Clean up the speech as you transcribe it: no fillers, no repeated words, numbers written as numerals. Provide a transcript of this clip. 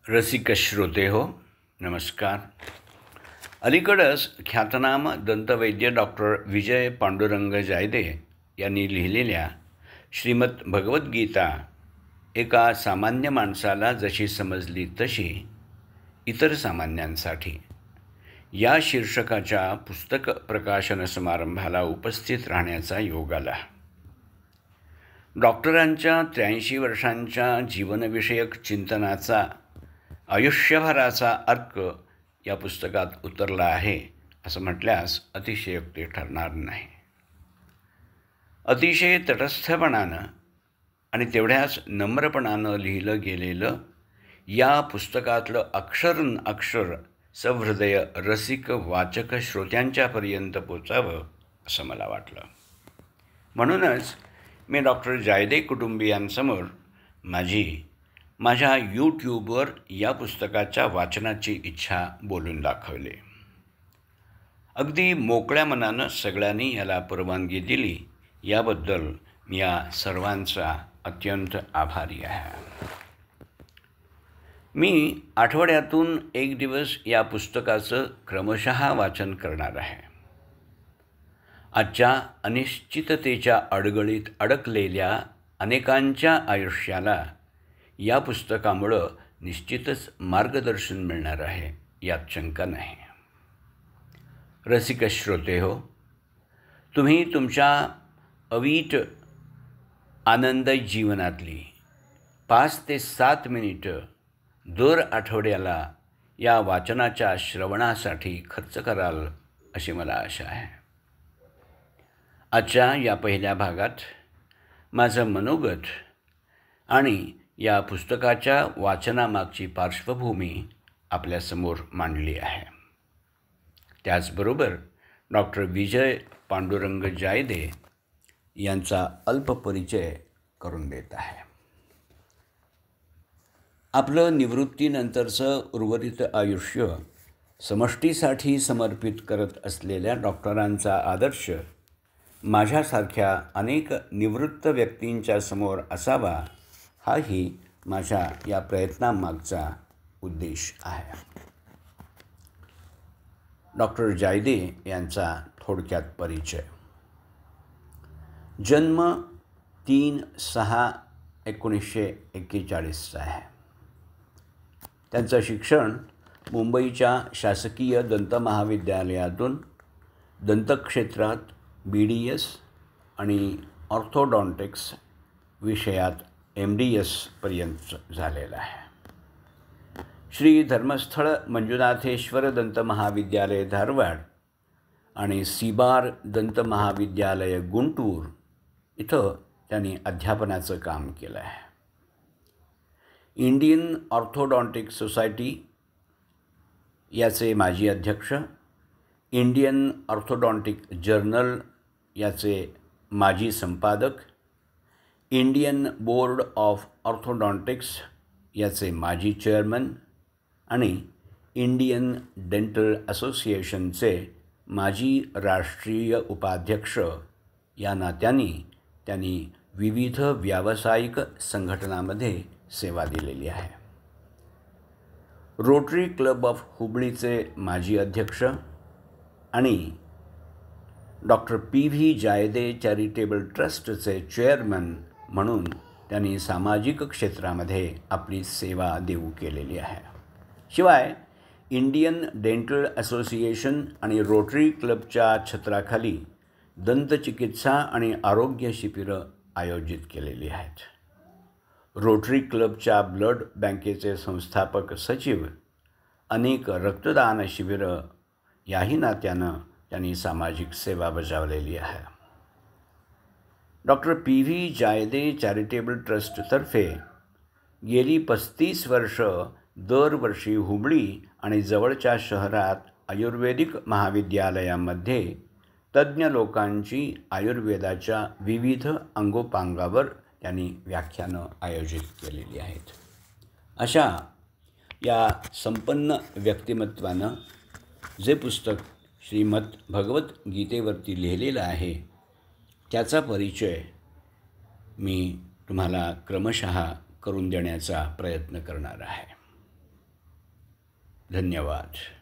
रसिक श्रोते हो, नमस्कार. अलीकडंच ख्यातनाम दंतवैद्य डॉक्टर विजय पांडुरंग जायदे यांनी लिहिलेल्या श्रीमद भगवद्गीता एका सामान्य माणसाला जशी समजली तशी इतर सामान्यांसाठी या शीर्षकाच्या पुस्तक प्रकाशन समारंभाला उपस्थित राहण्याचा योग आला. डॉक्टरांच्या 83 वर्षांच्या जीवनविषयक चिंतनाचा आयुष्यभराचा अर्क या पुस्तकात उतरला आहे असं म्हटल्यास अतिशयोक्ती ठरणार नाही. अतिशय तटस्थपणानं आणि तेवढ्याच नम्रपणानं लिहिलं गेलेलं या पुस्तकातलं अक्षर सहृदय रसिक वाचक श्रोत्यांच्यापर्यंत पोचावं असं मला वाटलं. म्हणूनच मी डॉक्टर जायदे कुटुंबियांसमोर माझ्या यूट्यूबवर या पुस्तकाच्या वाचनाची इच्छा बोलून दाखवली. अगदी मोकळ्या मनानं सगळ्यांनी याला परवानगी दिली याबद्दल मी या सर्वांचा अत्यंत आभारी आहे. मी आठवड्यातून एक दिवस या पुस्तकाचं क्रमशः वाचन करणार आहे. आजच्या अनिश्चिततेच्या अडगळीत अडकलेल्या अनेकांच्या आयुष्याला या पुस्तकामुळं निश्चितच मार्गदर्शन मिळणार आहे, यात शंका नाही. रसिक श्रोते हो, तुम्ही तुमच्या अवीट आनंद जीवनातली 5 ते 7 मिनिटं दर आठवड्याला या वाचनाच्या श्रवणासाठी खर्च कराल अशी मला आशा आहे. आजच्या या पहिल्या भागात माझं मनोगत आणि या पुस्तकाच्या वाचनामागची पार्श्वभूमी आपल्यासमोर मांडली आहे. त्याचबरोबर डॉक्टर विजय पांडुरंग जायदे यांचा अल्प परिचय करून देत आहे. आपलं निवृत्तीनंतरचं उर्वरित आयुष्य समष्टीसाठी समर्पित करत असलेल्या डॉक्टरांचा आदर्श माझ्यासारख्या अनेक निवृत्त व्यक्तींच्या समोर असावा, हाही माझ्या या प्रयत्नामागचा उद्देश आहे. डॉक्टर जायदे यांचा थोडक्यात परिचय. जन्म 3/6/1941 आहे. त्यांचं शिक्षण मुंबईच्या शासकीय दंत महाविद्यालयातून दंतक्षेत्रात BDS आणि ऑर्थोडॉन्टिक्स विषयात MDS पर्यंत झालेलं आहे. श्री धर्मस्थळ मंजुनाथेश्वर दंत महाविद्यालय धारवाड आणि सीबार दंत महाविद्यालय गुंटूर इथं त्यांनी अध्यापनाचं काम केलं आहे. इंडियन ऑर्थोडॉन्टिक सोसायटी याचे माजी अध्यक्ष, इंडियन ऑर्थोडॉन्टिक जर्नल याचे माजी संपादक, इंडियन बोर्ड ऑफ ऑर्थोडॉन्टिक्स याचे माजी चेअरमन आणि इंडियन डेंटल असोसिएशनचे माजी राष्ट्रीय उपाध्यक्ष या नात्यांनी त्यांनी विविध व्यावसायिक संघटनांमध्ये सेवा दिलेली आहे. रोटरी क्लब ऑफ हुबळीचे माजी अध्यक्ष आणि डॉक्टर PV जायदे चॅरिटेबल ट्रस्टचे चेअरमन म्हणून त्यांनी सामाजिक क्षेत्रामध्ये आपली सेवा देऊ केलेली आहे. शिवाय इंडियन डेंटल असोसिएशन आणि रोटरी क्लबच्या छत्राखाली दंतचिकित्सा आणि आरोग्य शिबिरं आयोजित केलेली आहेत. रोटरी क्लबच्या ब्लड बँकेचे संस्थापक सचिव, अनेक रक्तदान शिबिरं याही नात्यानं त्यांनी सामाजिक सेवा बजावलेली आहे. डॉक्टर PV जायदे चॅरिटेबल ट्रस्टतर्फे गेली 35 वर्ष दरवर्षी हुबळी आणि जवळच्या शहरात आयुर्वेदिक महाविद्यालयामध्ये तज्ज्ञ लोकांची आयुर्वेदाच्या विविध अंगोपांगावर त्यांनी व्याख्यानं आयोजित केलेली आहेत. अशा या संपन्न व्यक्तिमत्वानं जे पुस्तक श्रीमद भगवद्गीतेवरती लिहिलेलं आहे त्याचा परिचय मी तुम्हाला क्रमशः करून देण्याचा प्रयत्न करणार आहे. धन्यवाद.